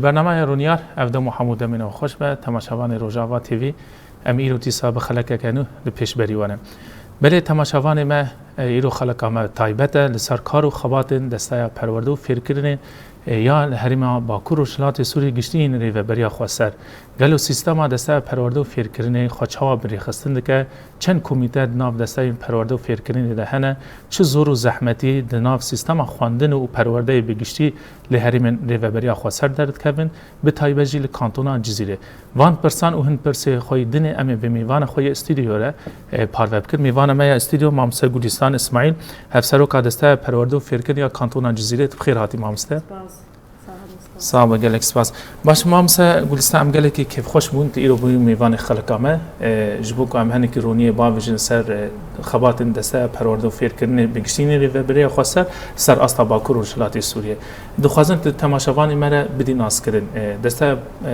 برنامه رونیار افده محمود امین و خوش به تماشاوان روجاوا تیوی امیر و تیسا بخلک کنو لپیش بریوانه بله تماشاوان ما ایرو خلق ما تایبته لسر کار و خبات دسته پروردو فکرین یا هریما باکور و شلات سوری گشتین ریو بریا خواسر گلو سیستما دسته پروردو فکرین خواچها بری خستند که چند کمیته ناف دسته پروردو فکرین دهنه چه زور و زحمتی دناف سیستما خواندن و پرورده بگشتی لهریمن ریو بریا خواسر درد کبن به تایبجی لکانتونا جزیره وان پرسان و هن پرسه خوی دن امی به میوان خوی استودیو را پاروب کرد میوان ما استودیو مامسته گلستان اسماعیل هفسرو کا دسته پروردو فکرین یا کانتونا جزیره بخیر هاتی مامسته صاحب گلک سپاس باش مامسه گلستان گلکی کیف خوش بوند ایرو بوی میوان خلقامه جبو کو ام هنکی رونی باوجن سر خبات دسته پروردو فکرین بگشتینی ریو بریا خواسر سر استا باکور و شلاتی سوریه دخوازن تماشاوان مرا بدی ناس کردن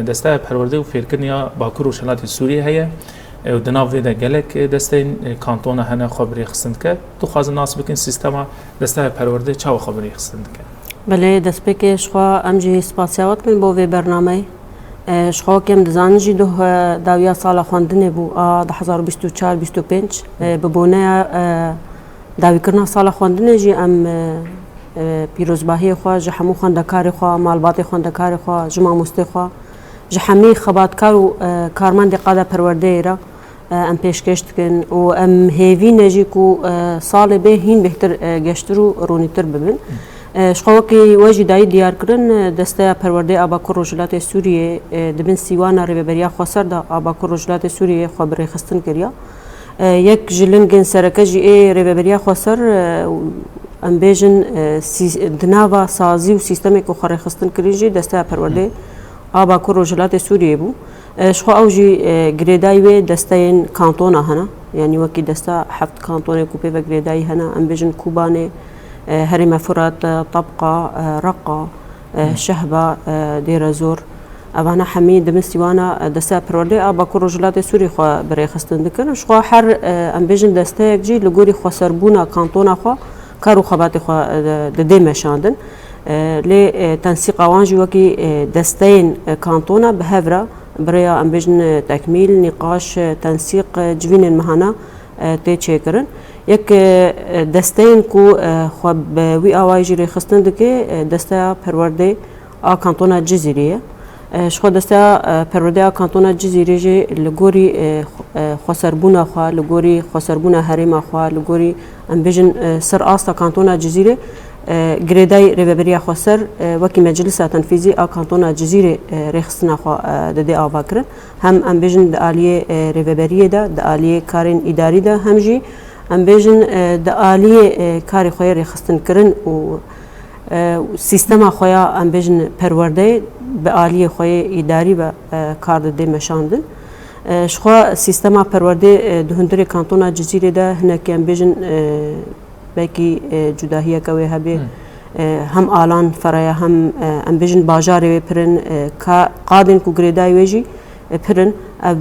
دسته پروردو فکرین یا باکور و شلاتی سوریه هيا و دناو ویده گلک دسته کانتون هنه خبری خستند که دخوازن ناس بکن سیستما دسته پرورده چاو خبری خستند که بله دست بکه شخوا امجی سپاسیات کن با وی برنامه شخوا کم دزانجی دو داویا سال خواندنه بو 2024-25 ببونه داوی کرنا سال خواندنه جی ام پیروزباهی خوا جحمو خواندکار خوا مالبات خواندکار خوا جمع مستی خوا جحمی خباتکار و کارمند قاده پرورده ایرا ام پیشکشت کن و ام هیوی نجی کو سال به هین بهتر گشتر و رونیتر ببین شخواکی واجی دای دیار کردن دسته پرورده آباکور رجلات سوریه دبن سیوان ریبریا خسر دا آباکور رجلات سوریه خبری خستن کریا یک جلنگن سرکجی ریبریا خسر ام بیجن دناوا سازی و سیستمی کو خبری خستن کریجی دسته پرورده آباکور رجلات سوریه بو شخوا اوجی گریدای و دسته کانتونا هنا یعنی وکی دسته هفت کانتونه کوپی و گریدای هنا ام بیجن کوبانه هرم فرات طبقة رقة شهبة دير زور أنا حميد مستوانا دستا برودي أبا كل رجلات سوري خوا بري خستن دكر شخوا حر أم بيجن دستا جي لجوري خوا سربونا كانتونا خوا كارو خبات خوا ددي مشاندن لتنسيق وانجي وكي دستين كانتونا بهفرة بريا أم بيجن تكميل نقاش تنسيق جوين المهنا تيشكرن یک دستین کو خواب وی آوایجی ری خستن دکه دسته پرورده کانتونا جزیره شخو دسته پرورده کانتونا جزیره جی لگوری خسربونا خوا لگوری خسربونا هرم خوا لگوری ام بیجن سر آستا کانتونا جزیره گریدای ریبریا خسر وکی مجلس تنفیزی کانتونا جزیره ری خستن خوا ددی آوا کرد هم ام بیجن دالیه ریبریه دا دالیه کارین اداری دا همجی ام بیجن د عالیه کاری خوی خستن کرن و سیستم خوی ام بیجن پرورده به عالیه خوی اداری و کار ده مشاندن شخوا سیستم پرورده دهندری کانتونا جزیره ده هنک ام بیجن بکی جداهیه کوی هبی هم آلان فرای هم ام بیجن باجاری پرن قادن کو گریدای ویجی پرن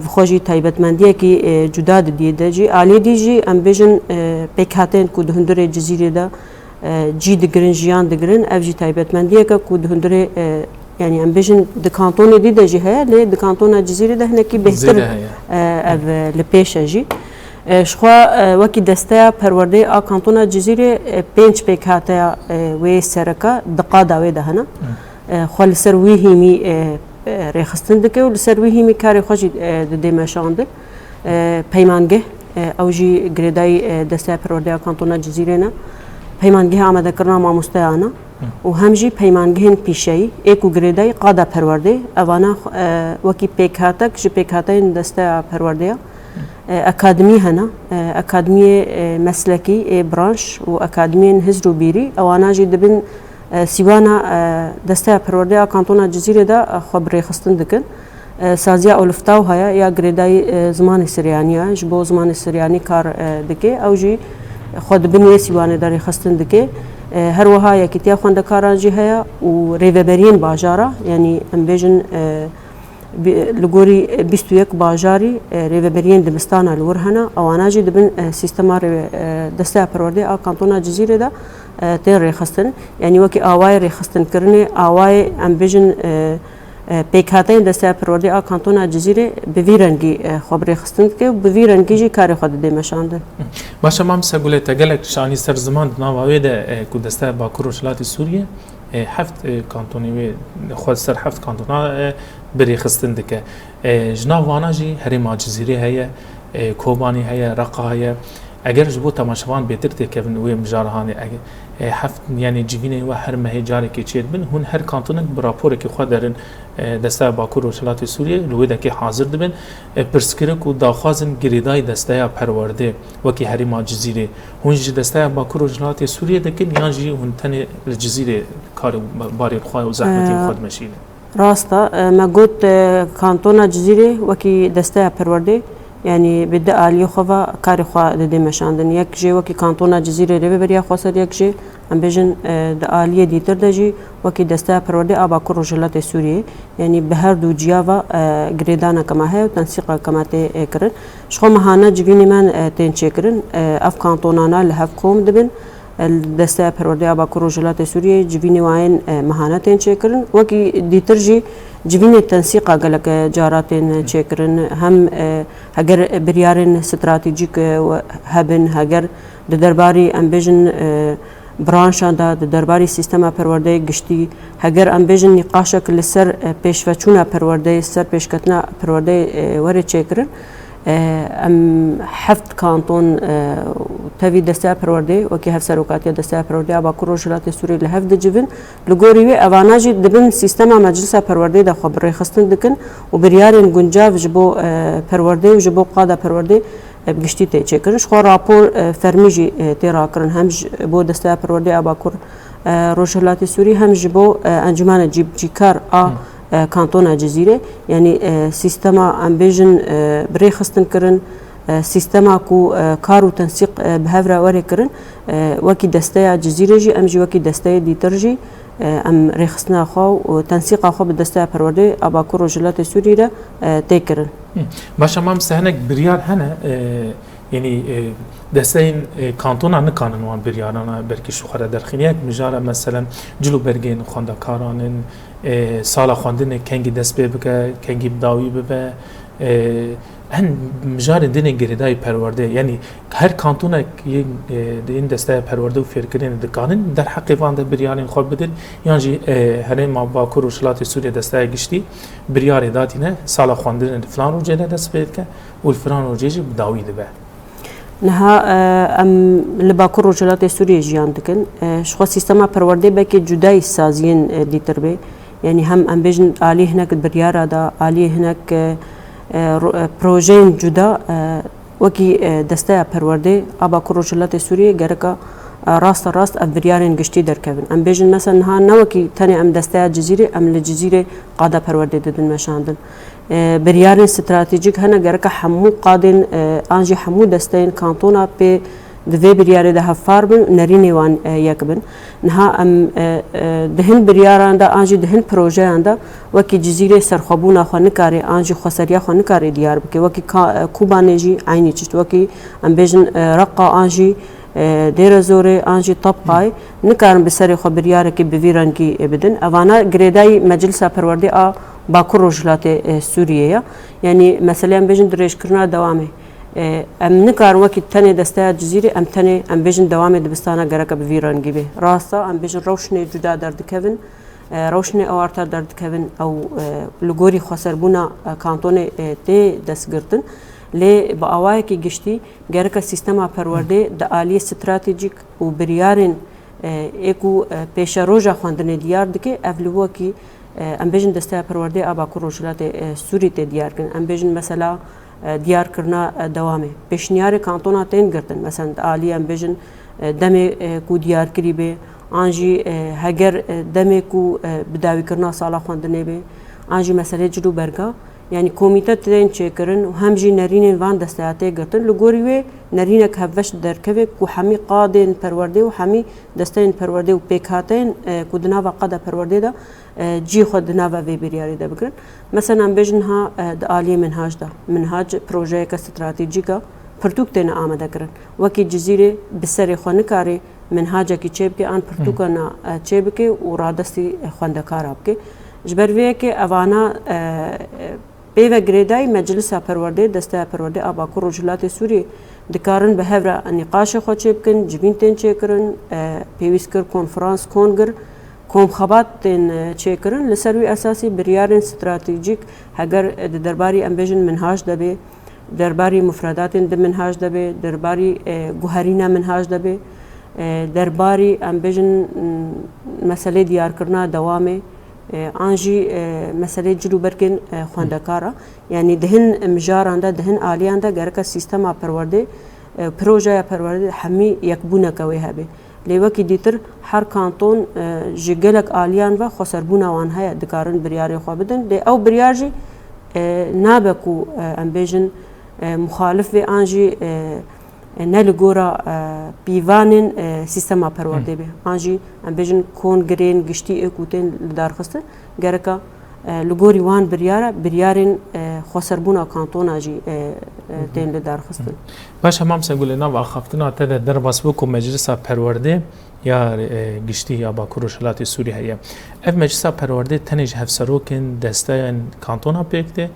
خوشی تایبەتمەندیە کی جدا دیده جی عالی دیجی ام بیجن پکاتن کو دهندره جزیره دا جی دگرن جیان دگرن اف جی تایبەتمەندیە کو دهندره یعنی ام بیجن دکانتون دیده جی هیا لی دکانتون جزیره ده هنکی بهتر اف لپیش جی شخوا وکی دسته پرورده کانتون جزیره پنج پکاته و سرکا دقا داوی ده هنا خال سر وی همی رخصتن دکه و لسروی همی کاری خوشی دده مشانده پیمانگه اوجی گریدای دسته پرورده کانتونا جزیره نه پیمانگه آمده کرنا ما مستعانه و همجی پیمانگهن پیشی ایکو گریدای قادا پرورده اوانا وکی پیک هاتک جی پیک هاتین دسته پرورده اکادمی هنا اکادمی مسلکی برانش و اکادمی هزرو بیری اوانا جی دبن سیوانا دسته پرورده کانتونا جزیره دا خبری خستن دکن سازیا اولفتاو هیا یا گریدای زمان سریانیه جبو زمان سریانی کار دکه او جی خود بنوی سیوانه داری خستن دکه هر وها یکیتیا خوندکاران جی هیا و ریوبرین باجارا یعنی ام بیجن لگوری 21 باجاری ریوبرین دبستان الور هنا اوانا جی دبن سیستما دسته پرورده آ کانتونا جزیره دا تین ریخستن یعنی وکی آوای ریخستن کرنه آوای ام بیجن پیکاتین دسته پرورده آ کانتونا جزیره به ویرنگی خبری خستند که به ویرنگی جی کاری خود دیمشاندن. باشه مام سگوله تگلک شانی سر زمان ناوی ده که دسته باکور وشلات سوریه هفت کانتونی خود سر هفت کانتونا بری خستند که جناب وانا جی هریم جزیره هیا کوبانی هیا رقا هیا اگر جبو تماشاوان بهتر تکون وی مجارهانی هفت یعنی جوینه و هر مه جاری که چید بن هون هر کانتون براپور که خود درن دسته باکور وشلات سوریه لویده که حاضر دبن پرسکرک و داخازن گریدای دسته پرورده وکی هریم جزیره هون جی دسته باکور وشلات سوریه دکن یا جی هون تن جزیره کار باری خواه و زحمتی خود مشینه راستا ما قلت کانتونا جزیره وکی دسته پرورده يعني بدأ آلية خوا كاري خوا ددي مشاندن يك جي وكي كانتونا جزيرة ريبه بريا خواصر يك جي ام بيجن دا آلية ديتر دجي وكي دستا پرورده آبا كور رجلات سورية يعني بهر دو جياوا گريدانا كما هي وتنسيقا كما تي كرن شخو مهانا جبيني من تين چكرن اف كانتونانا لهف قوم دبن الدسته پرورده آبا كور رجلات سورية جبيني وين مهانا تين چكرن وكي ديتر جي جبيني تنسيقا قلق جاراتين چكرن هم هگر بريارن استراتيجيك هبن هگر درباري امبيجن برانشان دا درباري سيستما پرورده گشتي هگر امبيجن نقاشك لسر پیشوچونا پرورده سر پیشکتنا پرورده وره چكرن ام هفت کانتون تاوی دسته پرورده وکی هفت سروکاتی دسته پرورده آبا کرو جلات سوری لهفت جبن لگوری و اواناجی دبن سیستم مجلس پرورده دا خبر خستن دکن و بریارن گنجاو جبو پرورده و جبو قاده پرورده بگشتی تی چکرنش خو راپور فرمیجی تی را کرن هم بو دسته پرورده آبا کر روجلات سوری هم جبو انجمان جیب جیکار کانتونا جزیره یعنی سیستما امبیجن بری خستن کرن سیستما کو کار و تنسیق به هفره وری کرن وکی دسته جزیره جی ام جی وکی دسته دیتر جی ام ریخستنا خو و تنسیق خو به دسته پرورده آبا کور رجلات سوری را تی کرن باشه مام سهنک بریار هنه یعنی دستین کانتونا نکانن وان بریارانا برکی شخره درخینیک مجاره مثلا جلو برگین خواندکارانن سالا خواندن کنگی دست ببکه کنگی بداوی ببه هن مجاره دین گریدای پرورده یعنی هر کانتونا این دسته پرورده و فکرین دکانن در حقی وان ده بریارین خود بدن یعنی هر ما باکور و شلات سوریه دسته گشتی بریار داتینه سالا خواندن فلان رو جده دست ببکه و الفلان رو جیجی بداوی ده به نها ام لباکور رجلات سوریه جیان دکن شخص سیستما پرورده بکی جدای سازین دیتر به يعني هم ام بيجن عليه هناك بريارة دا عليه هناك بروجين جدا وكي دستا پرورده ابا كروجلات سوريا جركا راست بريارين گشتي دركبن ام بيجن مثلا ها نوكي تاني ام دستا جزيره ام الجزيره قاده پرورده ددن مشاندن بريارين استراتيجيك هنا جركا حمو قادن انجي حمو دستين كانتونا بي دوی بریاره ده هفاربن نرینی وان یکبن نها ام دهن بریاران ده آنجی دهن پروژه آنده وکی جزیره سرخوابون آخوا نکاری آنجی خسری آخوا نکاری دیار بکی وکی کوبانجی عینی چشت وکی ام بیجن رقا آنجی دیر زوره آنجی طبقای نکارن بسری خو بریاره که بویرانگی بدن اوانا گریدای مجلس پرورده آ باکور رجلات سوریه یعنی مثلا ام بیجن دریش کرنا دوامه ام نکار وقت تنی دسته جزیره ام تنی ام بیشن دوام دبستانه گرک به ویران گیبه راستا ام بیشن روشنی جدا درد کردن روشنی آوارتا درد کردن او لگوری خسربونا کانتون تی دست گرتن لی با آوای کی گشتی گرک سیستما پرورده د عالی استراتژیک و بریارن ایکو پیش روزا خواندن دیار دکه اولو کی ام بیشن دسته پرورده آبا کو روجلات سوری ته دیار کن ام بیشن مثلا دیار کرنا دوامه پیشنیار کانتونا تین گرتن مثلا عالی ام بیشن دم کو دیار کری به آنجی هگر دم کو بداوی کرنا سالا خواندنه به آنجی مثلا جلو برگا يعني كوميتا تدين تشكرن وهم جي نرين وان دستياتي قرتن لغوريوي نرينك هفش دركبك وحمي قادين پروردي وحمي دستين پروردي وبيكاتين كودناوا قادا پروردي دا جي خدناوا في برياري دا بكرن مثلا بجنها آلية منهاج بروجيك استراتيجيكا پرتوكتين آمده کرن وكي جزيرة بسري خونكاري منهاجكي چيبكي آن پرتوكنا چيبكي ورادستي خوندكارابكي جبرويه كي اوانا پیو گریدای مجلس پرورده دسته پرورده آبا کو روجلات سوری دکارن به هفره نقاش خو چه بکن جبین تن چه کرن پیویس کر کنفرانس کنگر کوم خبات تن چه کرن لسروی اساسی بریارن استراتیجیک اگر درباری امبیژن منهاج دبه درباری مفردات د منهاج دبه درباری گوهرینا منهاج دبه درباری امبیژن مسئله دیار کرنا دوامه آنجی مسئله جلو برکن خواندکارا یعنی دهن مجاراندا دهن آلیاندا گرکا سیستما پرورده پروژه پرورده همی یکبونه کوي هبه لیوه کی دیتر هر کانتون جگلک آلیان و خسربونا وان هيا دکارن بریاری خو بدن دی او بریارجی نابکو امبیژن مخالف و آنجی نلگورا پیوانن سیستما پرورده به آنجی امبیژن کنگرین گشتی اکوتن دارخسته گرکا لگوری وان بریارن خسربونا کانتونا جی تن دارخسته باش همام سنگول ناو آخافتنا تد در باسبوکو مجلس پرورده یا گشتی یا با کروشلات سوری هیا اف مجلس پرورده تنج هفسروکن دسته کانتونا پیکته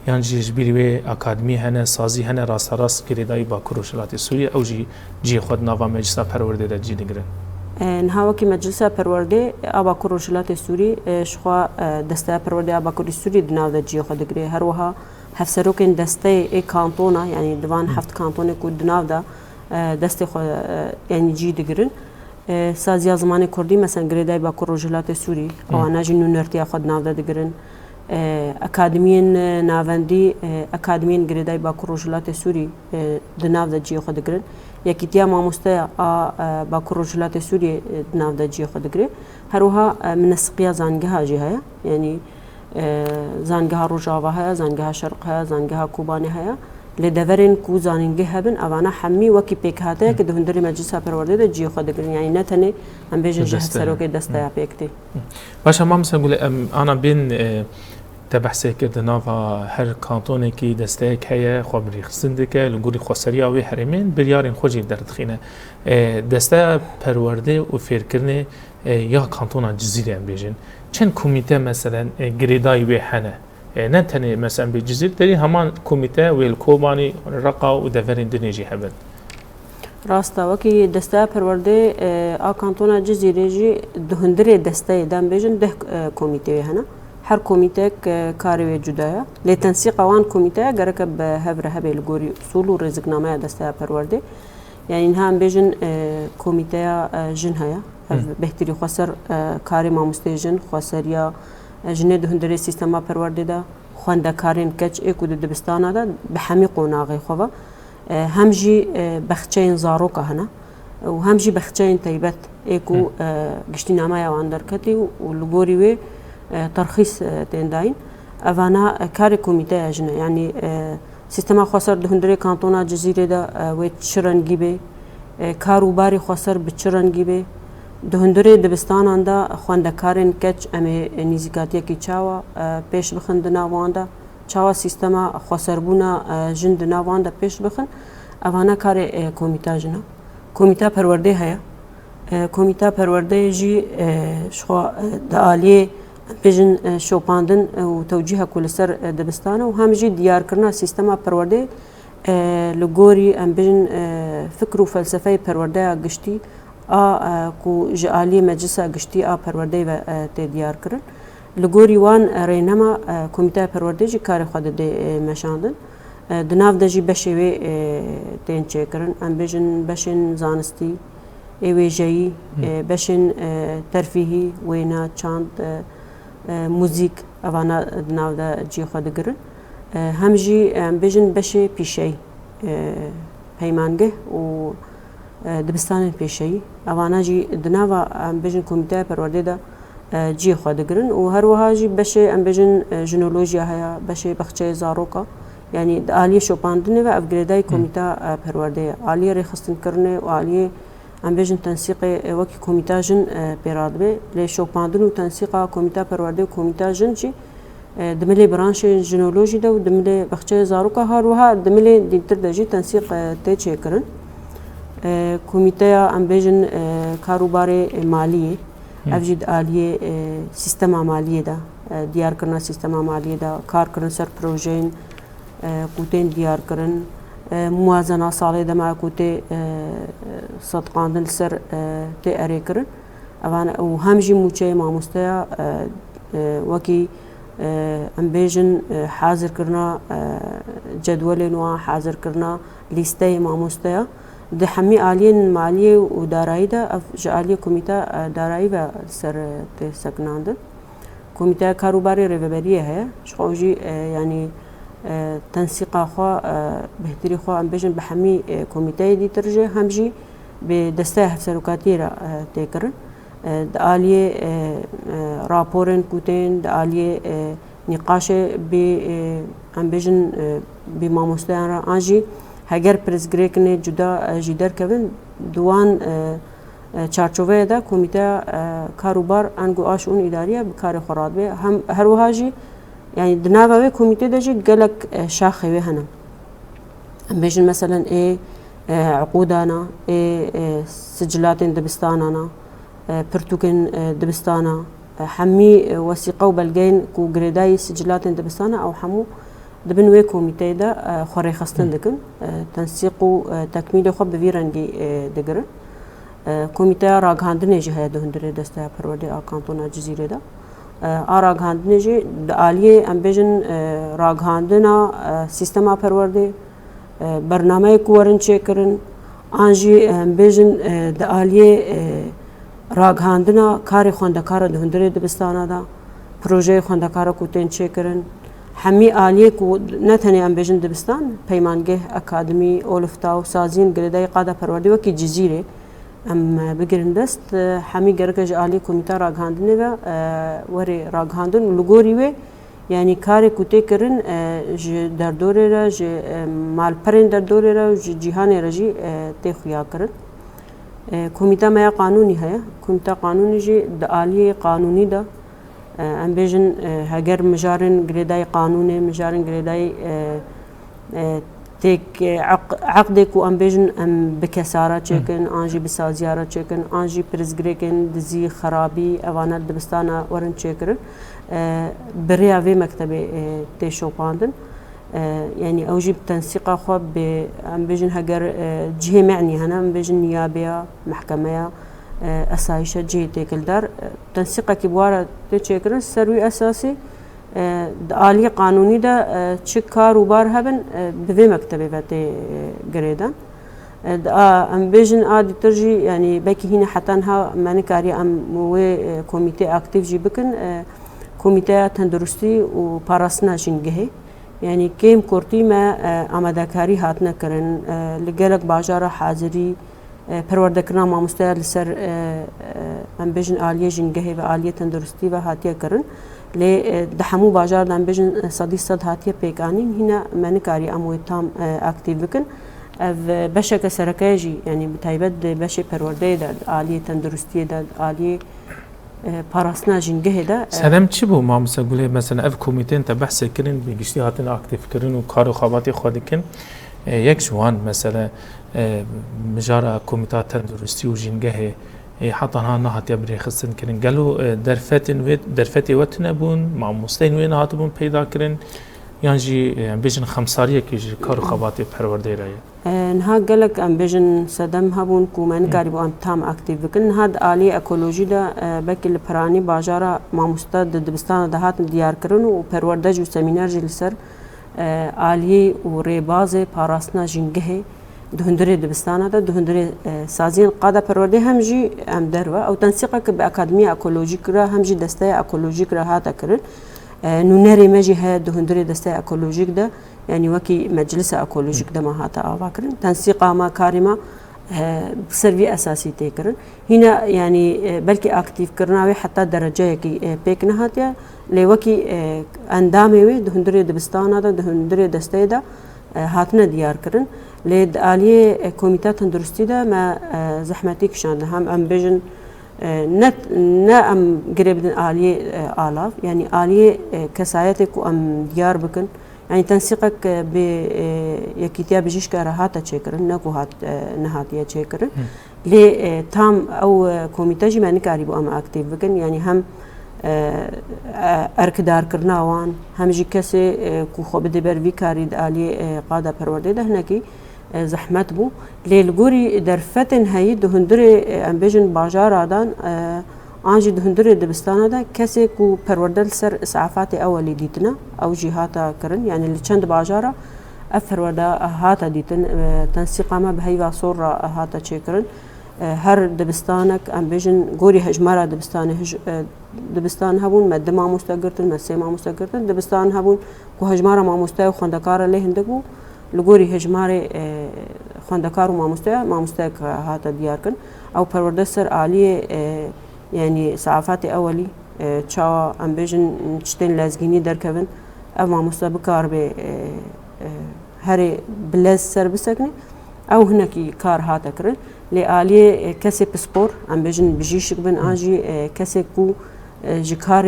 یان جیجبیری و اکادمی هنه سازی هنه راست راست گریدایی با کروشلات سوری او جی خود ناوا مجلس پرورده دا جی دگرن نهاوە کی مجلس پرورده آبا کروشلات سوری شخوا دسته پرورده آبا کروش سوری دناو دا جی خود دگره هر وها هفسروکن دسته ای کانتونا یعنی دوان هفت کانتونه کو دناو دا دسته خو یعنی جی دگرن سازی زمان کردی مثلا گریدای با کروشلات سوری آوانا جی نونرتی خود ناو دا دگرن اکادمین ناوندی اکادمین گریدای با کروشلات سوری دناو دا جی خود دگرن یکیتیا ماموستا با کروشلات سوری دناو دا جی خود دگره هروها منسقیا زانگها جی هیا یعنی زانگها روجاوا هیا زانگها شرق هیا زانگها کوبانی هیا لدورن کو زانینگه هبن اوانا حمی وکی پیک هاته که دهندری مجلس پرورده دا جی خود دگرن یعنی نتنه هم بیجن جهت سروک دسته یا پیکتی باشه ما مثلا گوله انا بین تبحثه کرده ناوا هر کانتونه کی دسته که خبری خسنده که لگوری خسری آوی حرمین بریارین خوشی درد خینه دسته پرورده و فکرنه یا کانتونا جزیره هم بیجن چند کمیته مثلا گریدای وی حنه نه تنه مثلا به جزیره داری همان کمیته ویل کوبانی رقا و دورین دنیجی هبن راستا وکی دسته پرورده آ کانتونا جزیره جی دهندری دسته دام بیجن ده کمیته هنه هر کمیته کاری جدایا لتنسیق آن کمیته گرک به هفره هبل گوری اصول و رزقنامه دسته پرورده یعنی اینها هم بیشن کمیته جن هیا بهتری خسر کاری ماموسته جن خسریا جنه دهندری سیستما پرورده دا خوانده کارین کچ اکود دبستانه دا به همی قناقی خواه همجی بخچین زاروکه هنه و همجی بخچین تایبت اکو گشتی نامه آن درکتی و لگوری وی ترخیص تنداین اوانا کار کمیته اجنه یعنی سیستما خسر دهندری کانتونا جزیره دا و چرنگی به کاروباری خسر به چرنگی به دهندری دبستان آندا خواندکارن کچ امی نیزیکاتیه کی چاوا پیش بخند ناواندا چاوا سیستما خسربونا جند ناواندا پیش بخن اوانا کار کمیته اجنه کمیته پرورده هیا کمیته پرورده جی شخوا دالیه بیشن شوپاندن و توجیه کل سر دبستانه و همجی دیار کردن سیستما پرورده لگوری ام بیشن فکر و فلسفه پرورده گشتی کو جالی مجلس گشتی پرورده و دیار کردن لگوری وان رینما کمیته پرورده جی کار خود ده مشاندن دناف دجی بشوی تین چه کردن ام بیشن بشن زانستی ویژه‌ای بشن ترفیهی وینا چاند موزیک اوانا ناو دا جی خود گرن هم جی بجن بشه پیشی پیمانگه و دبستان پیشی اوانا جی دناوا بجن کمیته پرورده دا جی خود گرن و هر وها جی بشه بجن جنولوژیا هیا بشه بخچه زاروکا يعني آلية شوباندنه و افجريداي كوميتا پرورده آلية رخصتن کرنه و آلية ام بيجن تنسيق وكي كوميتا جن بيرادبه لي شوباندن و تنسيق كوميتا پرورده و كوميتا جن جي دملي برانش جنولوجي دا و دملي بخچه زاروكا هاروها دملي دينتر دجي تنسيق تيچه کرن كوميتا ام بيجن كاروباري مالية افجد آلية سيستما مالية دا ديار کرنا سيستما مالية دا كار کرن سر پروژين کوتین دیار کردن موازنه سالی دما کوتی صدقاندن سر تی اری کردن اوان و همجی موچه ماموستیا وکی ام بیجن حاضر کرنا جدول نوا حاضر کرنا لیسته ماموستیا ده همی آلین مالیه و دارایی دا اف جالی کمیته دارایی و سر تی سکناندن کمیته کاروباری ریوبریه هست شخوجی یعنی تنسيق خوا بهتري خوا ام بيجن بحمي كوميتي دي ترجي همجي بدسته سلوكاتيرا تكرن داليه رابورن كوتين داليه نقاش ب ام بيجن بماموستان انجي هاجر برزغريكني جدا جدر كبن دوان چارچوبه دا کمیته کاروبار انگو آشون اداریه بکار خوراد به هم هر وهاجي يعني دناوه كوميتي دجي قالك شاخي وهنا بيجن مثلا عقودانا سجلات دبستانانا برتوكن دبستانا حمي وثيقه وبلغين كو غريداي سجلات دبستانا او حمو دبنوي كوميتي دا خوري خستن دكن تنسيق تكميل خو بفيرنجي دغر كوميتي راغاندني جهه دهندري دستا پرودي اكانتونا جزيره دا آراغاندنه جی آلیه ام بیجن راغاندنا سیستما پرورده برنامه کوارن چه کرن آنجی ام بیجن د آلیه راغاندنا کاری خواندکار دهندره دبستانا دا پروژه خواندکار کوتن چه کرن همی آلیه کو نتنی ام بیجن دبستان پیمانگه اکادمی اولفتا و سازین گردای قاده پرورده و کی جزیره ام بگیرن دست همی گرگج آلی کمیته راگهاندنه و وری راگهاندن لگوری و یعنی کار کوته کرن ج در دوره را ج مالپرین در دوره را ج جهان رجی تخیا کرن کمیته ما قانونی هیا کمیته قانونی ج د آلی قانونی دا ام بیجن هگر مجارن گردای قانونی مجارن گردای تك عقدك وام بيجن ام بكسارة تشيكن انجي بسازيارة تشيكن انجي برزغريكن دزي خرابي اوانا دبستانا ورن تشيكر بريا في مكتبه تشوباندن يعني اوجي بتنسيق خو ام بيجن هجر جهه معني هنا ام بيجن نيابيه محكمه اسايشه جهه تكلدار تنسيق كبواره تشيكر سروي اساسي آلی قانونی دا چه کاروبار هبن به مکتبه وقتی گریدن ام بیجن آدی ترجی یعنی بکی هینه حتی ها من کاری ام موی کمیته اکتیو جی بکن کمیته تندرستی و پاراسنا جنگه یعنی کم کرتی ما آماده کاری هات نکرن لگلک باجار حاضری پرورده کرنا ما مستعد لسر ام بیجن آلیه جنگه و آلیه تندرستی و هاتیه کرن ل دحمو باجار دام بيجن صدي صد هاتيه بيكانين هنا منكاري امو تام اكتيف بكن بشك سركاجي يعني بتايبد بشي پرورده دا عاليه تندرستي دا عاليه پاراسنا جنگه دا سلام چی بو ما مسئله مثلا اف کمیته تا بحث کرین بگشتی هاتن اکتیف کرین و کار و خواباتی خود کن یک جوان مثلا مجارا کمیته تندرستی و جنگه حتى ها نهات يبري خصن كرين قالوا درفتي وتنبون مع مستين وين هاتبون بيدا كرين يعني بيجن خمسارية كيجي كارو خباتي بحرورده رايه نها قالك ام بيجن سدم هبون كومن قاربو ام تام اكتيف بكن هاد آلي اكولوجي دا بك البراني باجارا مع مستاد دبستان دهات ديار كرن و پرورده جو سمينار جلسر آلي و ريبازي پاراسنا جنگه دهندري دبستانه ده دهندري سازين قاده پرورده همجي ام دروا او تنسيقك باكاديميه اكولوجيك را همجي دسته اكولوجيك را هاتا كرن نونري مجي ها دهندري دسته اكولوجيك ده يعني وكي مجلس اكولوجيك ده ما هاتا اوا كرن تنسيقا ما كارما سروي اساسي تكرن هنا يعني بلكي اكتيف كرناوي حتى درجه كي بيك نهاتيا لوكي اندامي وي دهندري دبستانه ده دهندري دسته ده هاتنا ديار كرن لید آلیه کمیته تندرستی ده ما زحمتی کشانده هم ام بيجن نه ام قريبدن آلیه آلاف يعني آلیه کسایتك و ام ديار بكن يعني تنسيقك ب يكيتيا بجيش كراهاتا تشكرن نكو هات نهاتيا تشكرن لي تام او كوميته جي ما نكاري بو ام اكتيف بكن يعني هم اركدار كرناوان هم جي كسي كو خو بدي بر في كاري آلیه قاده پرورده ده هنكي زحمت بو للگوری در فتن هایی دهندری ام بیجن باجار آدان آنجی دهندری دبستانه ده کسی کو پروردل سر اسعافات اولی دیتنا او جهاتا کرن يعني اللي چند باجارا افروردا هاتا دیتن تنسيق ما بهي واسور هاتا چکرن هر دبستانك ام بیجن گوری هجمارا دبستان هبون مده ما مستقرتن مسه ما مستقرتن دبستان هبون کو هجمارا ما مستوى خوندکار له هندگو لگوری هجماری خواندکار و ماموسته هاتا دیار کن او پرورده سر عالیه يعني سعافات اولی چاوا ام بیجن چتین لازگینی درکوین او ماموسته بکار به هر بلز سر بسکنی او هنکی کار هاتا کرن لی عالیه کسی پسپور ام بیجن بجیشک بن آنجی کسی کو جکار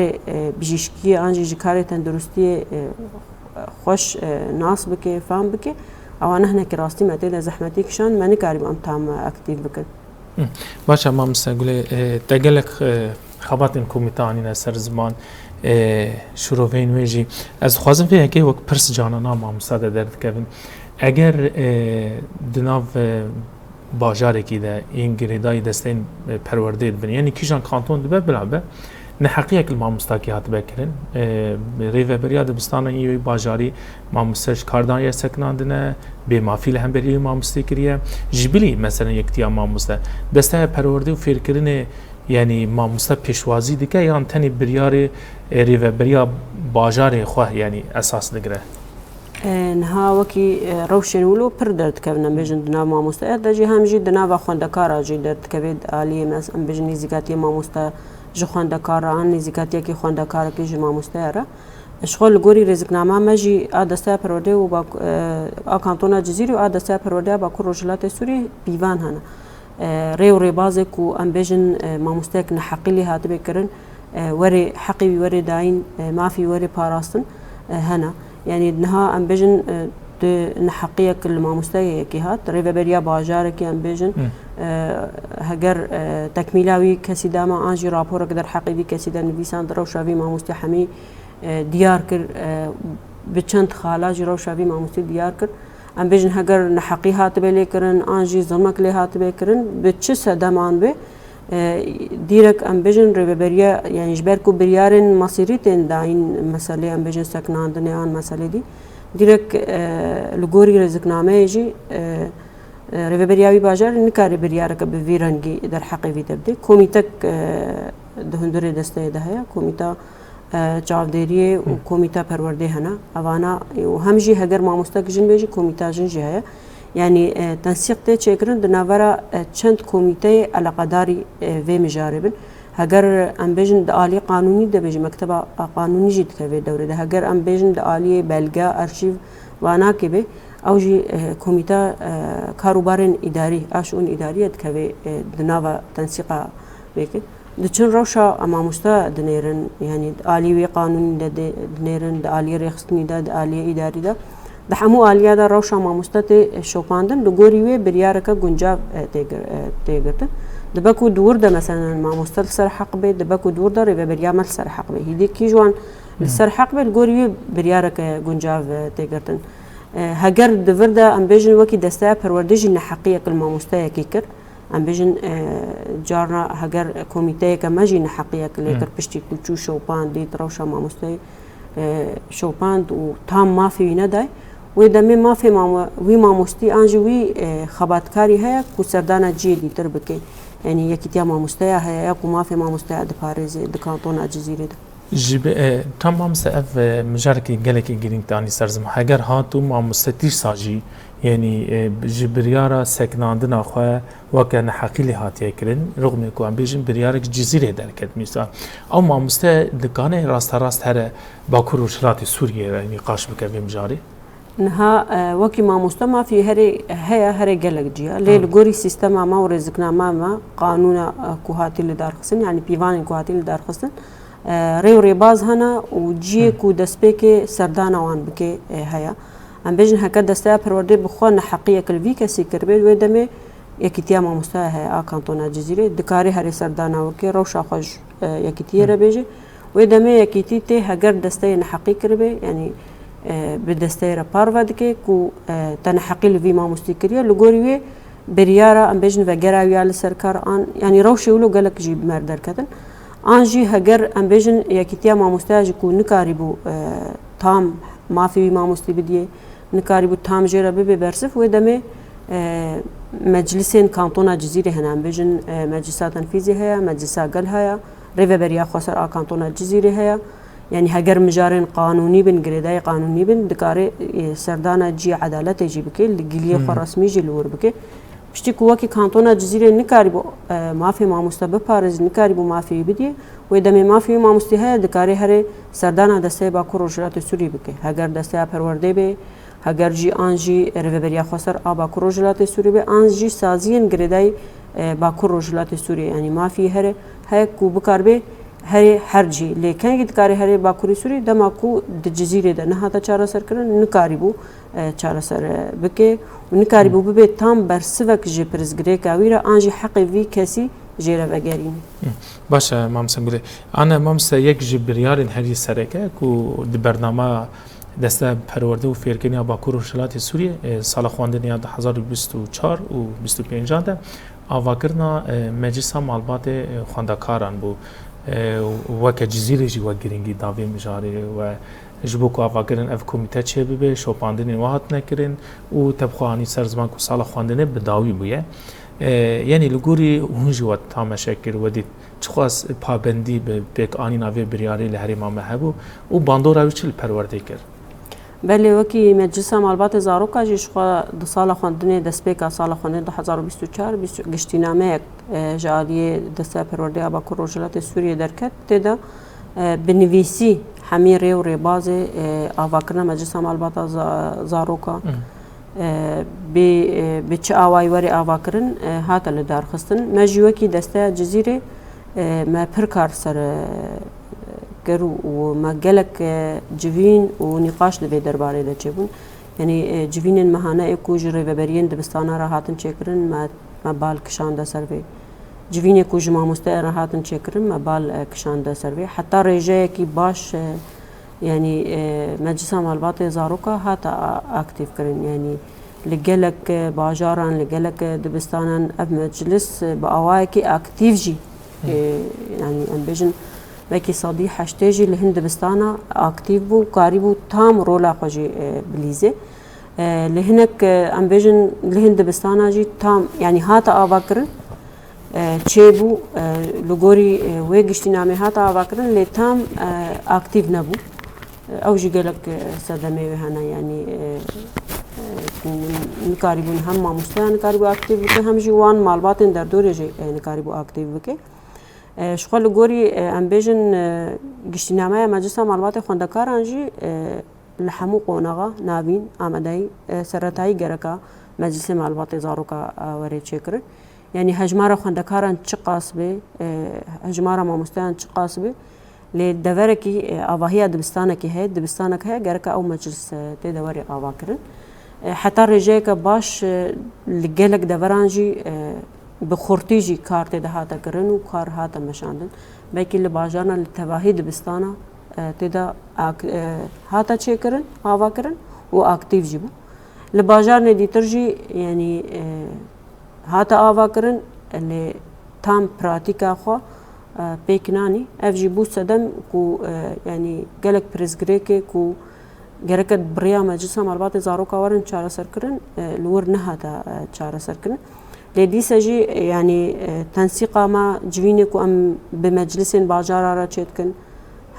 بجیشکی آنجی جکار تندرستی خوش ناس بكي فهم بكي او انا هنا كراستي معتيله زحمتي كشان ماني كاري ام تام اكتيف بكن باشا ما مستقبل تقلك خباتن كوميتاني سر زمان شروفين ويجي از خوازم فيها كي وك برس جانانا ما مساعده درد كevin اگر دناف باجاري كده این گریدای دستین پرورده بن یعنی کیشان کانتون دبه بلعبه نحقیق الماموستا هات بکرن ریو بریا دبستان ایوی باجاری ماموستش کاردان یا سکناندنه به مافیل هم بری ماموستی کریه جبلی مثلا یکتیا ماموستا دسته پرورده و فکرین یعنی ماموستا پیشوازی دیگه یا تنی بریار ریو بریا باجاری خواه یعنی اساس دگره نها وكي روشن ولو پردرد كبنا بيجن دنا ماموستا دجي همجي دنا و خوندکار جي درد كبد عالی مس ام بيجن نزيكاتي ماموستا جو خوندکار ان نزيكاتي كي خوندکار كي جو ماموستا را اشغال گوري رزقنامه مجي ادستا پرودي و با اكانتونا جزيري و ادستا پرودي با كروجلات سوري بيوان هنا ريو ريبازك و ام بيجن ماموستا نحقلي هات بكرن وري حقي وري داين ما في وري باراستن هنا يعني نها ام بيجن نحقيق الماموستاي كي هات ريفا بريا باجارك ام بيجن هجر تكميلاوي كسيداما انجي رابور قدر حقيقي كسيدا نبيسان درو شافي ماموستي حمي ديار كر بچند خالا جرو شافي ماموستي ديار كر ام بيجن هجر نحقي هات بليكرن انجي ظلمك لي هات بكرن بتش دمان به ديرك ام بيجن ريبريا يعني جبركو بريارن مصيريتين داين مسألة ام بيجن سكنان دنيان مسألة دي ديرك لغوري رزقنامه يجي ريبرياوي باجر نكاري بريارك بفيرنجي در حقي في تبدي كوميتك دهندري دسته دهيا كوميتا چاوديري و كوميتا پرورده هنا اوانا وهمجي هگر ماموستاك جن بيجي كوميتا جن جهيا يعني تنسيق تي چكرن دناورا چند كوميتي علاقداري في مجاربن هگر ام بيجن دالي قانوني ده بيجي مكتبه قانوني جد كوي دوره ده هگر ام بيجن دالي بلغا ارشيف وانا كبه او جي كوميتا كاروبارن اداري اشون اداريه كوي دناوا تنسيقا بك دچن روشا امامستا دنيرن يعني دالي وي قانوني ده دنيرن دالي رخصتني ده دالي اداري ده دحمو آلیا دا روشا ماموستات شوپاندن لگوری وی بریارکا گنجاب تیگرتن دبکو دور دا مثلا ماموستات سر حق بي دبکو دور دا ریو بریامل سر حق بي هیدی کی جوان سر حق بي لگوری وی بریارکا گنجاب تیگرتن هگر دور دا ام بیجن وکی دستا پروردجی نحقیه کل ماموستا کی کر ام بیجن جارنا هگر کومیته که مجی نحقیه کل کر پشتی کلچو شوپاند دیت روشا ماموستا شوپاند و تام ما في نداي ودمي ما في وي ماموستي انجي وي خباتكاري هي كو سردانا جي دي تربكي يعني يكتيا ماموستيا هي يكو ما في ماموستيا دي باريس دي كانتون الجزيره جب تمام سأف مجاركي جالكي جرين تاني سرزم هاگر هاتو ماموستيش ساجي يعني جبريارا سكناندنا خو وكان حقيقي هاتي كرن رغم كو ام بيجن بريارك جزيره دركت مثلا او ماموستا دكانه راست هر باكور وشلات سوريا يعني قاش بك مجاري نها وكي ماموستا ما في هري جلك جيا ليه الجوري سيستم ما ورزقنا ما قانون كوهاتي اللي دار خصن يعني بيفان كوهاتي اللي دار خصن ريو ريباز هنا وجي كو دسبيكي سردانا وان بكي هيا ام بيجن هكا دستا پروردي بخون حقيقه كلفي كسي كربل ودمي يكتيا ماموستا هي كانتون الجزيره دكاري هري سردانا وكي روشا خوج يكتيا ربيجي ودمي يكتي تي هجر دستين حقيقه كربي يعني بدستيرا بارفادكي كو تنحقي لفي ماموستي كريا لغوري بريارا ام بيجن وغراويا لسركار ان يعني روشي ولو قالك جيب مردر كتن انجي هجر ام بيجن يكتيا ماموستا كو نكاريبو تام ما في ماموستي بديه نكاريبو تام جيرا برسف ودمي مجلسين كانتونا جزيره هنا ام بيجن مجلسات تنفيذي هيا مجلسات قال هيا ريفا بريا خسر كانتونا جزيره هيا يعني هجر مجارين قانوني بن قريداي قانوني بن دكاري سردانا جي عدالة يجي بكي اللي رسمي جي لور بكي بشتي كواكي كانتونا جزيرة نكاريبو ما في ماموستا ببارز نكاريبو ما في بدي ويدمي ما في ماموستي هيا دكاري هري سردانا دستي باكو روجلات سوري بكي هجر دستي پروردي بي هجر جي انجي ريفيريا خسر باكو روجلات سوري بي انجي سازين قريداي باكو روجلات سوري يعني ما في هري هيك بكار بي هري حرجي لكن يدكاري هري باكوري سوري دماكو الجزيرة ده نهاتا چارا سر كرن نكاريبو چارا سر بكي ونكاريبو ببي تام برسفك جي برزگري كاويرا انجي حقي في كسي جيرا بگرين باشا مامسا قولي انا مامسا يك جبريارين هري سركه كو دي برنامه دسته پرورده و فیرکنی باکور و شلات سوریه سال خواندنی 2024 و 25 ده آواکرنا مجلس مالبات خواندکاران بو وک جزیره جی وک گرینگی داوی مجاری و جبو کو آواکرن اف کمیته چه ببه شوپاندنی واحد نکرن و تبخوانی سرزمان کو سال خواندنی بداوی بویه یعنی لگوری هنجی و تامشکر و دید چخواست پابندی به بیک آنی ناوی بریاری لحری ما محبو و باندور اوی چل پرورده کرد بله وكي مجلس مالبات زاروكا جي شخوا دو سال خواندني دسبيكا سال خواندني 2024 گشتینامه جاديه دسته پرورده باکور روجلات سوريا دركت تدا بنويسي حميري وريبازي آواكرنا مجلس مالبات زاروكا بچ آواي وري آواكرن هاتا لدار خستن مجيوكي دسته جزيره ما پركار سر كرو وما جلك جوين ونقاش لبي درباري دا چبون يعني جوين المهانة اكو جري ببرين دبستانا راحاتن چكرن ما بال كشان دا سروي جوين اكو جمع مستقر راحاتن چكرن ما بال كشان دا سروي حتى ريجاي كي باش يعني مجلس مالبات زاروكا هاتا اكتيف كرن يعني لجلك باجاران لجلك دبستانا اب مجلس باواكي اكتيف جي يعني امبيجن وكي صدي حشتاجي لهند بستانا اكتيفو قاربو تام رولا خوجي بليزه لهنك امبيجن لهند بستانا جي تام يعني هاتا افاكر تشيبو لغوري ويغشتينامي هاتا افاكر لي تام اكتيف نبو او جي قالك صدمي هنا يعني نكاربون هم ما مستان نكاربو اكتيف هم جوان مالباتن در دور جي نكاربو اكتيف بك شغل گوری ام بیجن گشتینامه مجلس معلومات خوندکاران جی لحمو قونغا نابین آمدای سرطایی گرکا مجلس معلومات زاروکا وری چکر یعنی هجمار خوندکاران چه قاسبه هجمار ماموستان چه قاسبه لدورکی آواهی دبستانکی هی دبستانک هی گرکا او مجلس تدوری آوا کرن حتی رجای که باش لگلک دوران جی بخورتی جی کار تده هاتا کرن و کار هاتا مشاندن بلکه لباجارنا لتواهی دبستانا تده هاتا چه کرن آوا کرن و اکتیو جی بو لباجارنا دیتر جی یعنی هاتا آوا کرن اللي تام براتيكا خو بيكناني اف جي بو سدم كو يعني قالك بريزغريكي كو جركت بريا مجلس مالبات زاروكا ورن شارع سركرن الور نهاتا شارع سركرن لدي سجي يعني تنسيق ما جوينك أم بمجلس باجارة راتشيتكن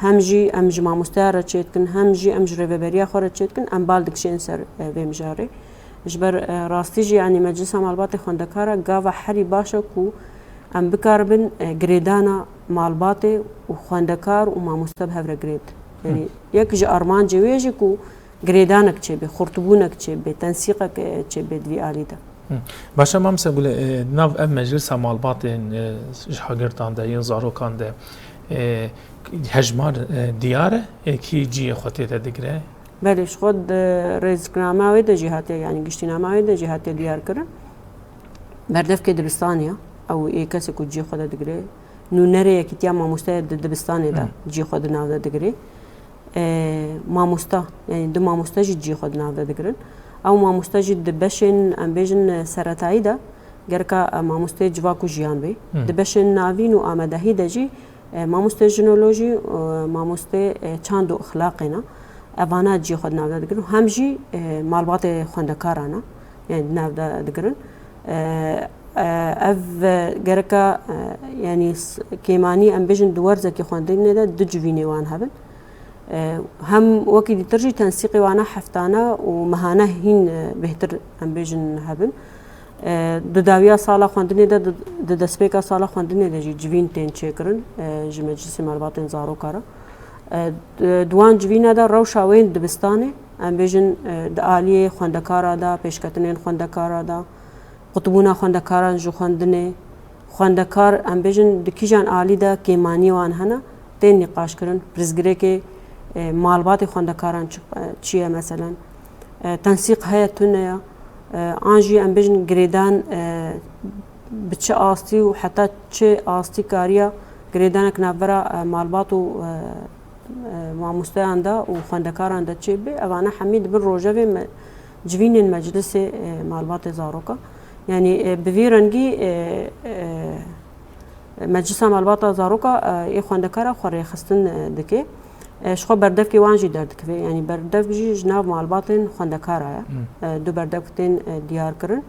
همجي أمج ما مستعار راتشيتكن همجي أمج ريفبريا خور راتشيتكن أم بالدك شين سر بمجاري جبر راستيجي يعني مجلس مالبات خندكارا قاوا حري باشا كو أم بكاربن جريدانا مالباتي وخندكار وما مستبه جريد يعني يك أرمان جويجي كو جريدانك تشبه خرطبونك تشبه تنسيقك تشبه دوي آليدا باشا ما مسأقول ناف أم مجلس مالباتين شاگردان ده زاروکان ده هجمار دياره كي جي خطيت دقره بلش خود رزقنامه ويدا جهاتي يعني قشتنامه ويدا جهاتي ديار كرن بردف كدبستانيا او اي كسي كو جي خود دقره نو نري كتيا ما مستعد دبستاني دا جي خود ناو دقره ما مستا يعني دو ما مستجد جي خود ناو دقرن او ما مستجد بشن ام بيجن سرطاي دا گرکا ما مستج واکو جیان بی دبشن ناوین و آمدهی دجی ما مستجنولوژی ما مست چند و اخلاقنا اوانا جی خود ناو دگرن هم جی مالبات خندکارانا يعني ناو دگرن اف گرکا يعني كيماني ام بيجن دوار زكي خوندين دا دجويني وان هبن هم وكي ترجي تنسيقي وانا حفتانا ومهانه هين بهتر ام بيجن هبن دداویا سالا خواندنی ده دسپیکا سالا خواندنی ده جوین تین چکرن جمجلس مالباتن زارو کارا دوان جوینا ده روشاوین دبستانه ام بیجن ده آلیه خواندکارا ده پیشکتنین خواندکارا ده قطبونا خواندکاران جو خواندنه خواندکار ام بیجن دکیجان آلی ده کیمانی وان هنه تین نقاش کرن پرزگره که مالبات خواندکاران چیه مثلا تنسیق هیتونه آنجی ام بیشن گریدان بچه آستی و حتی چه آستی کاریا گریدان کنابرا مالبات و ماموستان دا و خواندکاران دا چه بی اوانا حمید بر روجه جوین مجلس مالبات زاروکا يعني بفيرنجي مجلس مالبات زاروكا ای خواندکارا خوری خستن دکه شخو بردف کی وانجی درد که یعنی بردف جی جناب مالباتن خواندکارا دو بردف تین دیار کرن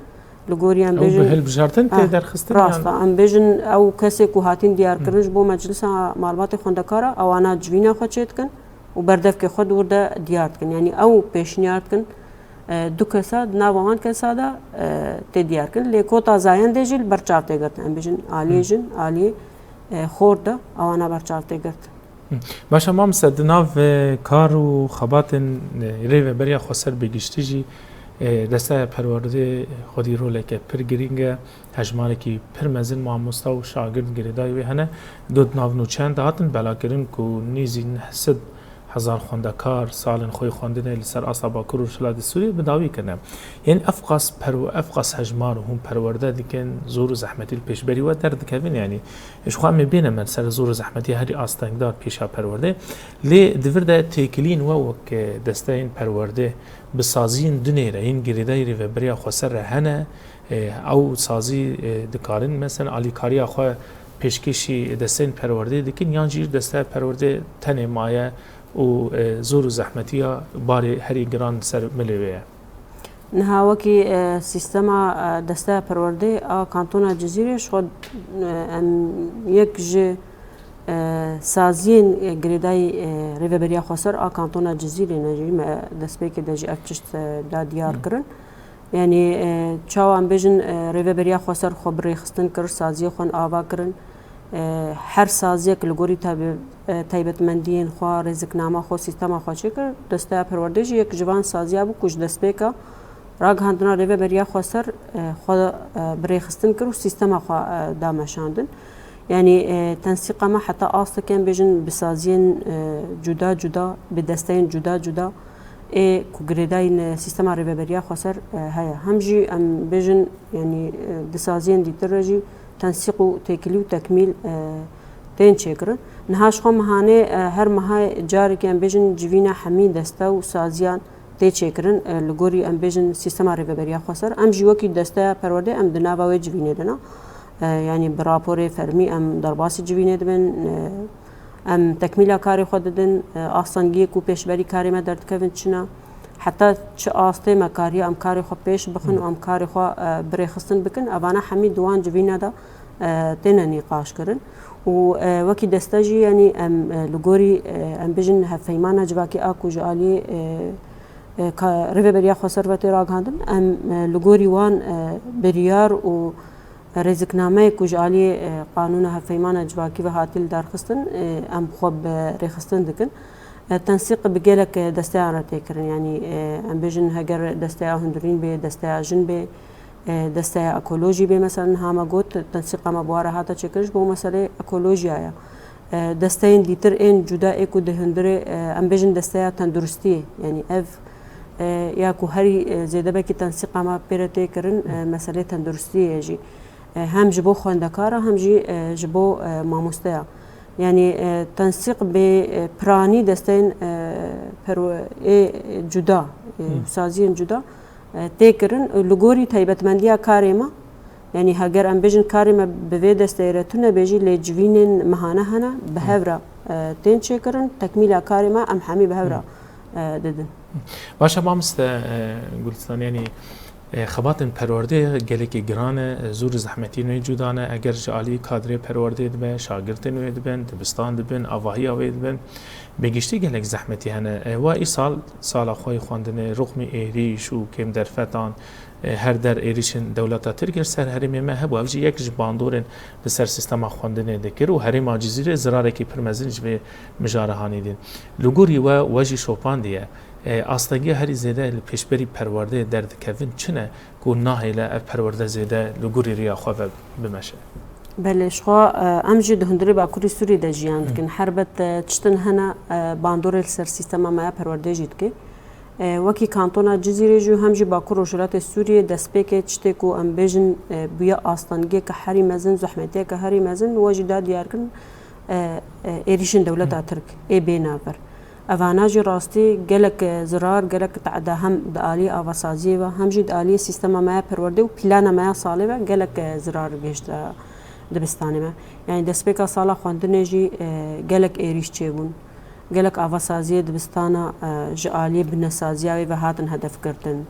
لگوریان بیجن او بهل بجارتن تی در خستن راستا ام بیجن او کسی کو هاتین دیار کرنش بو مجلس مالبات خواندکارا او انا جوینا خو چیت کن و بردف کی خود ورده دیار کن یعنی او پیشنیار کن دو کسا ناوان کسا دا تدیار کن لیکوتا زاین دیجیل برچارته گرت ام بیجن عالی جن عالی خورده او انا برچارته گرت باشه ما مسد ناو کار و خباتن ریو بریا خسر بگشتیجی دسته پرورده خودی رو لکه پر گرینگه هجماله کی پر مزن معموستا و شاگرد گریدای وی هنه دود ناو نوچند هاتن بلا کرن کو نیزی نحسد هزار خواندکار سالن خوی خواندنه لسر اصابا کرو شلاد سوری بداوی کنه یعنی افقاس هجمار هم پرورده دیکن زور و زحمتی پیش بری و درد کردن یعنی اشخوا میبینه من سر زور و زحمتی هری آستانگدار پیشا پرورده لی دورده تیکلین و وک دسته این پرورده بسازین دنیره این گریدای و بریا خسر هنه او سازی دکارن مثلا آلیکاریا خو پیشکشی دسته پرورده دیکن یانجیر دسته پرورده تنه مایه و زور و زحمتیه باری هری گران سر ملیویه نهاوکی سیستما دسته پرورده کانتونا جزیرش خود یک ج سازین گریدای ریوبریا خسر کانتونا جزیره نجی دسته که دجی افتش دادیار کرن یعنی چاوان بیشن ریوبریا خسر خبری خستن کر سازی خون آوا کرن هر سازی که لگوری تایبت مندین خوا رزق نامه خو سیستم خو چکر دسته پروردهش یک جوان سازی ابو کش دسته کا راگ هندنا ریو بریا خو سر خو بریخستن کرو سیستم خو دامشاندن یعنی تنسیق ما حتی آسته کن بیشن بسازین جدا به دستین جدا کو گریداین سیستم ریو بریا خو سر هيا همجی ام بیشن یعنی دسازین دیترجی تنسيق وتكليف وتكميل تين شكر نهاش خو مهانه هر مها جاري كان بيجن جوينا حميد دستا وسازيان تي شكرن لغوري ام بيجن سيستم ريبريا خسر ام جوكي دستا پرورده ام دناوا جوينه دنا يعني برابور فرمي ام درباسي جوينه دبن ام تکمیلا کاری خود دن آسانگی کو پیشبری کاری ما درد کردن چنا حتی چه آسته ما کاری ام کاری خو پیش بخن و ام کاری خو برخستن بکن اوانه همی دوان جوینا دا تینا نقاش کردن و وکی دستاجی یعنی ام لگوری ام بجن هفیمانه جواکی آکو جالی ریو بریا خسروتی را گاندن ام لگوری وان بریار و رزقنامه کجالی قانون هفیمان جواکی و هاتیل درخستن ام خوب رخستن دکن تنسیق بگلک دسته آن را تکرن یعنی ام بجن هگر دسته هندرین به دسته جن به دسته اکولوژی به مثلا هاما گوت تنسیق ما بواره هاتا چکرش به مسئله اکولوژی آیا دسته این دیتر این جدا اکو دهندره ام بجن دسته تندرستی یعنی اف یا کو هری زیاده به که تنسیق ما پیرته کرن مسئله تندرستی یجی هم جبو خواندکارا هم جبو ماموسته یعنی تنسیق به پرانی دستین پرو جدا سازی جدا تکرن لگوری تایبتمندی کاری ما یعنی هگر ام بجن کاری ما به دسته رتونه بجی لجوین مهانه هنا بهورا تین چکرن تکمیل کاری ما ام همی بهورا ددن باشه مامست گلستان یعنی خباتن پرورده گلکی گرانه زور زحمتی نوی جودانه اگر جالی کادر پرورده دبن شاگرد نوی دبن دبستان دبن آواهی آوی دبن بگشتی گلک زحمتی هنه و ای سال خوی خواندن رقم ایریش و کم درفتان هر در ایریشن دولتا ترکر سر هرمی ما هبو اوجی یک جباندورن بسر سیستما خواندن دکر و هرمی آجزیره زراره که پرمزنج به مجارهانی دین لگوری و واجی شوپان دیه آستگی هری زیده پیشبری پرورده درد کردن چنه کو ناهیله پرورده زیده لگوری ریا خواه بمشه بله شخوا امجد هندری با کوری سوری ده جیان کن حربت چتن هنا باندور سر سیستم ما پرورده جید که وکی کانتونا جزیره جو همجی با کور وشلات سوریه دسپیک چته کو ام بجن بیا آستانگی که هری مزن زحمتی که هری مزن واجد دیار کن ایریشن دولت ترک ای بینافر اواناجی راستی گلک زرار گلک تعدا هم دالی آواسازی و همجی دالی سیستم ما پرورده و پلان ما ساله و گلک زرار گشت دبستانی ما یعنی دسپیکا سالا خواندنه جی گلک ایریش چیبون گلک آواسازی دبستانا جالی بنسازیاوی و هاتن هدف کردن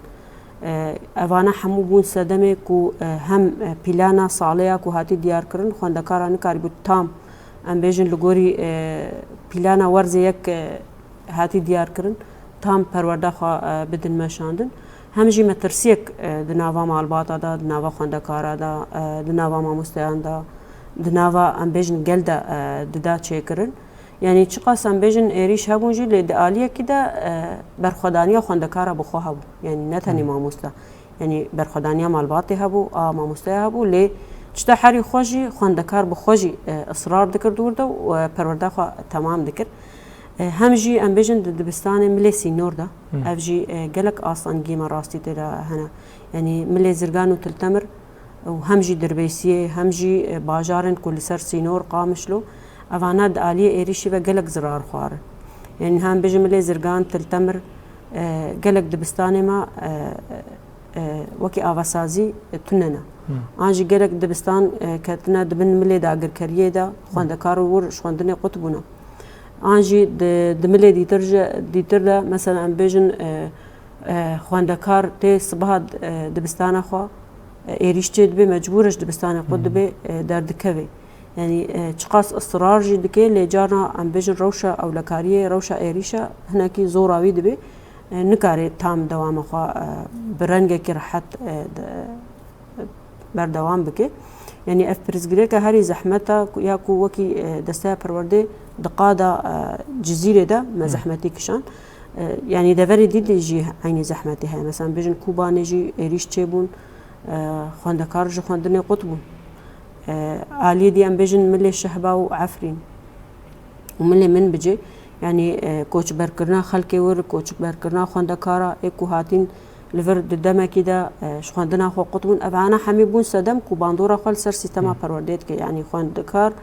اوانا همو بون صدمه کو هم پلانا ساله کو هاتی دیار کردن خواندکارانی کاری بود تام ام بیجن لگوری پلانا ورزی یک هاتی دیار کردن تام پرورده خوا بدن مشاندن همجی مترسیک دناوا معلومات دا دناوا خواندکارا دا دناوا ماموستیان دا دناوا ام بیجن گلدا ددا چیکرن یعنی چقاس ام بیجن ایریش هبونجی لید آلیه که دا برخودانیا خواندکارا بخوا هبو یعنی نتنی ماموستا یعنی برخودانیا معلوماتی هبو ماموستی هبو لی چتا حری خوشی خواندکار بخوشی اصرار دکر دورده و پرورده خوا تمام دکر همجی ام بیجن دبستان ملی سینور دا افجی گلک آسانگی ما راستی تیرا هنا یعنی ملی زرگانو تلتمر و همجی دربیسیه همجی باجارن کل سر سینور قامشلو اوانه دالیه ایریشی و گلک زرار خواره یعنی هم بیجن ملی زرگان تلتمر گلک دبستان ما وکی آواسازی تننا آنجی گلک دبستان کتنا دبن ملی داگر کریه دا خواندکار ور شواندن قطبونا آنجی دملی دیتر دا مثلا ام بیجن خواندکار تی صبح دبستان خوا ایریش چید به مجبورش دبستان خود به دردکوی یعنی چقاس اصرار جی دکی لیجارنا ام بیجن روشا اولکاریه روشا ایریشا هناکی زوراوی دبی نکاری تام دوام خوا برنگه که راحت بردوام بکی یعنی اف پرزگری که هری زحمتا یا کو وکی دسته پرورده دقادا جزیره ده ما زحمتی کشان یعنی دوری دیدی جی عینی زحمتی های مثلا بیشن کوبانی جی ایریش چیبون خواندکار جو خواندنی قطبون عالی دی ام بیشن ملی شهبا و عفرین و ملی من بجی یعنی کوچ برکرنا خلقی ور کوچ برکرنا خواندکارا ایکو هاتین لفر ددما كده شخواندنا خو قطبون أبعنا حمي بون سدم كوباندورا خال سر سيستما پرورديت كي يعني خواندكار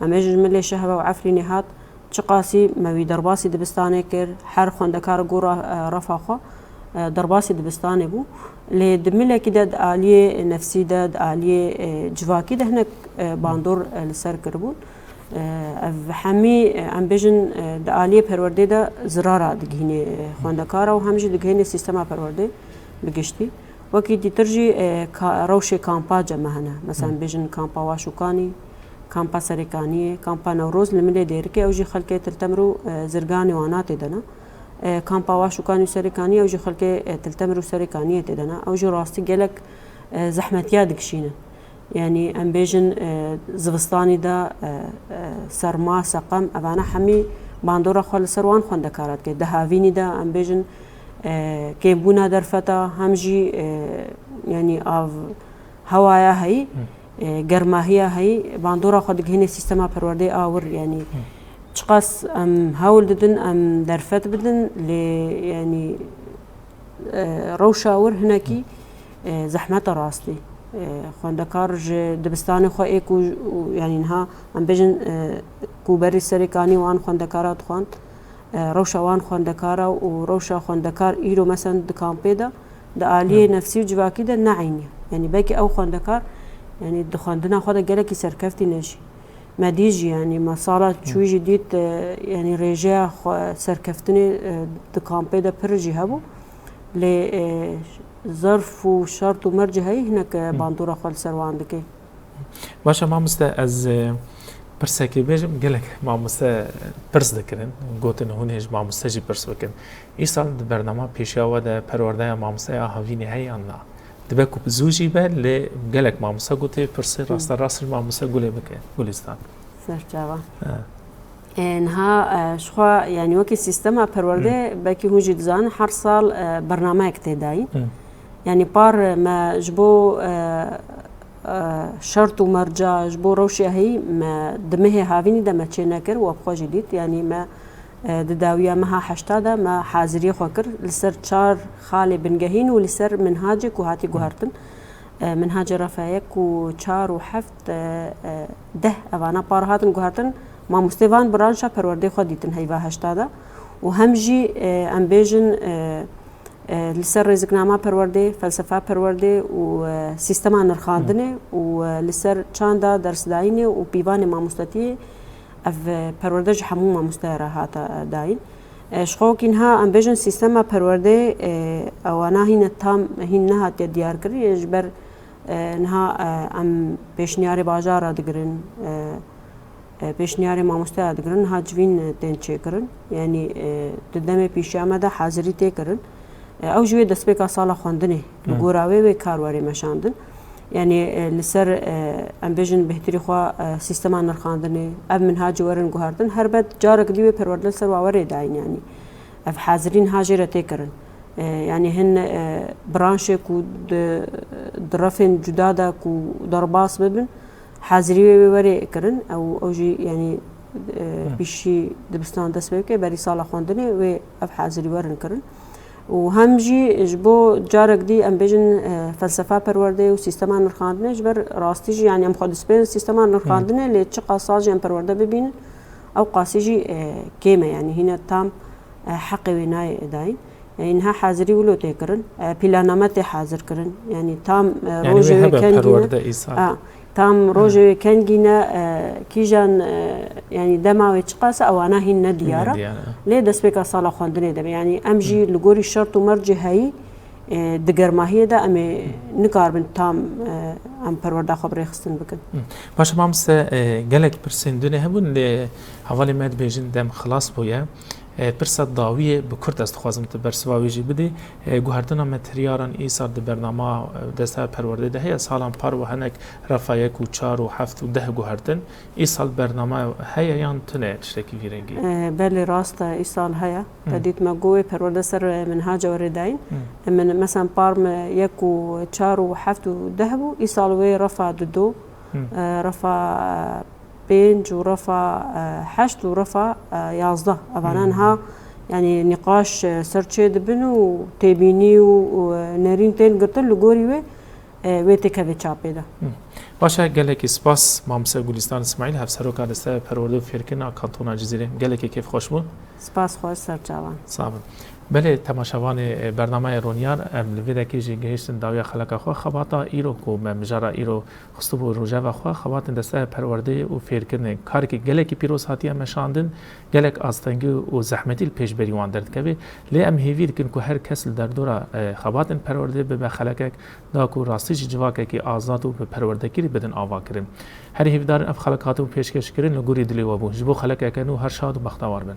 أميج ملي شهبة وعفري نهات چقاسي موي درباسي دبستاني كر حر خواندكار قورا رفا خو درباسي دبستاني بو لي دملي كده دالية نفسي ده دالية جواكي ده هناك باندور لسر كربون همی ام بیشن دعالی پرورده دا زرارا دگینی خواندکارا و همیشه دگینی سیستما پرورده بگشتی وکی دیترجی روش کامپا جمعنا مثلا بیشن کامپا واشوکانی کامپا سرکانی کامپا نوروز لمده دیر که اوجی خلقه تلتمرو زرگانی وانات دنا کامپا واشوکانی سرکانی اوجی خلقه تلتمرو سرکانی دنا اوجی راستی گلک زحمتیا دکشینه يعني ام بيجن زبستاني دا سرما سقم اوانا حمي باندورا خال سروان خوندكارات كي دهاويني دا ام بيجن كيبونا درفتا همجي يعني اف هوايا هي گرماهيا هي باندورا خود هنا سيستما پروردي اور يعني تشقاس ام هاول ددن ام درفت بدن ل يعني روشاور هناكي زحمه راستي خواندکار دبستان خو ایکو یعنی نها ام بیشن کوبری سرکانی وان خواندکارات خواند روشوان خواندکارا و روشا خواندکار ایرو مثلا دکامپی دا عالیه نفسی و جواکی دا نعینی یعنی باقی او خواندکار یعنی دخواندنا خود گلکی سرکفتی نشی مدیجی یعنی مساله چوی جدید یعنی رجع سرکفتنی دکامپی دا پرجی هبو ل ظرف و شرط و مرج هی هناك باندورا خال سروان دكي باشا ما مستا از برسكي بيجم قالك ما مستا برس ذكرن قوتن هونيج ما مستجي برس بكن ايصال برنامج بيشيا ودا پرورده ما مستا هاويني هي انا دبكو بزوجي به ل قالك ما مستا قوتي برس راس ما مستا قولي بك قولستان سرجاوا انها شخوا يعني وكي سيستما پرورده باكي هو جدزان هر سال برنامج اكتداي يعني بار ما جبو شرط ومرجع جبو روشي هي ما دمه هاويني دا ما تشيناكر وابخو جديد يعني ما دداوية مها حشتادا ما حازري خوكر لسر چار خالي بنجهين ولسر منهاجك وهاتي قهرتن منهاج رفايك وچار وحفت ده اوانا بار هاتن قهرتن ما مستوان برانشا پرورده خو ديتن هيوا حشتادا وهمجي ام بيجن لسر رزقنامه پرورده فلسفه پرورده و سیستما نرخاندنه و لسر چاندا درس داینه و پیوان ماموستاتی اف پرورده همون ماموستای هاتا داین شخو کینها ام بیژن سیستما پرورده اوانا هین تام هین نه هات دیار کری جبر نها ام پیشنیار بازار دگرن پیشنیار ماموستای دگرن هاجوین تن چیکرن یعنی ددمه پیشامده حاضری تکرن او جوی دسپیکا سالا خواندنه لگوراوی و کارواری مشاندن یعنی لسر ام بیژن بهتری خوا سیستما نرخاندنه اب منهاج ورن گوهردن هر بد جارک دیوی پروردل سر واوری داین یعنی اف حاضرین هاجره تکرن يعني هن برانشة كو درفن جدادة كو درباس ببن حاضري وري كرن او جي يعني بشي دبستان دس بك بري صالح خوندني و اف حاضري ورن كرن وهم جي جبو جارك دي ام بيجن فلسفه پرورده و سیستما نرخاندنه جبر راستي جي يعني ام خود سپين سیستما نرخاندنه ل چ قاساج ام پرورده ببين او قاسي جي كيمه يعني هنا تام حق ويناي داين انها حاضري ولو تكرن بلانامات حاضر كرن يعني تام روجي كان تام روجي كان جينا كيجان يعني دما ويتقاس او انا هن دياره ليه دسبيكا صالح خوندني دم يعني امجي لغوري الشرط ومرجي هي دقر ما هي ده ام نكار بن تام ام پرورده خبر خستن بكن باش مامس قالك برسندونه هبون حوالي ماد بيجن دم خلاص بويا برسات داویه به کرد است خوازم تو برسواوی جی بدی گوهردنا متریاران ایسار د برنامه دسته پرورده ده هی سالان پر و هنک رفایک و 4 و 7 و 10 گوهردن ایسال برنامه هی یان تنه تشتکی ویرنگی بله راست ایسال هی تدید ما گوی پرورده سر منهاج ورداین من مثلا پارم 1 و 4 و 7 و 10 بو ایسال وی رفع دو رفع 5 ورفع 8 ورفع 11 أفنانها يعني نقاش سرچه دبن و تبيني و نرين تين قرطن لغوري و تكوي چاپه ده باشه گلکی سپاس مامسه گلستان اسماعیل هفسروکا دسته پرورده و فرکنا کانتونا جزیره گلکی کیف خوش بود سپاس خوش سرچاوان صابن بله تماشاوان برنامه رونیار لویده که جی گهشتن داویا خلق خو خباتا ایرو کو مجرا ایرو خستو روجا و خو خباتن دسته پرورده و فیرکرنه کار که گلک پیروز هاتیه مشاندن گلک آستنگی و زحمتی پیش بریوان درد که لی ام هیویر کن که هر کس در دورا خباتن پرورده به خلق دا کو راستی جواکه که آزاد و به پرورده کی بدن آوا کرن هر هیودار اف خلقاتو پیشکش کرن لگوری دلی و بو جبو خلق کنو هر شاد و بختوار بن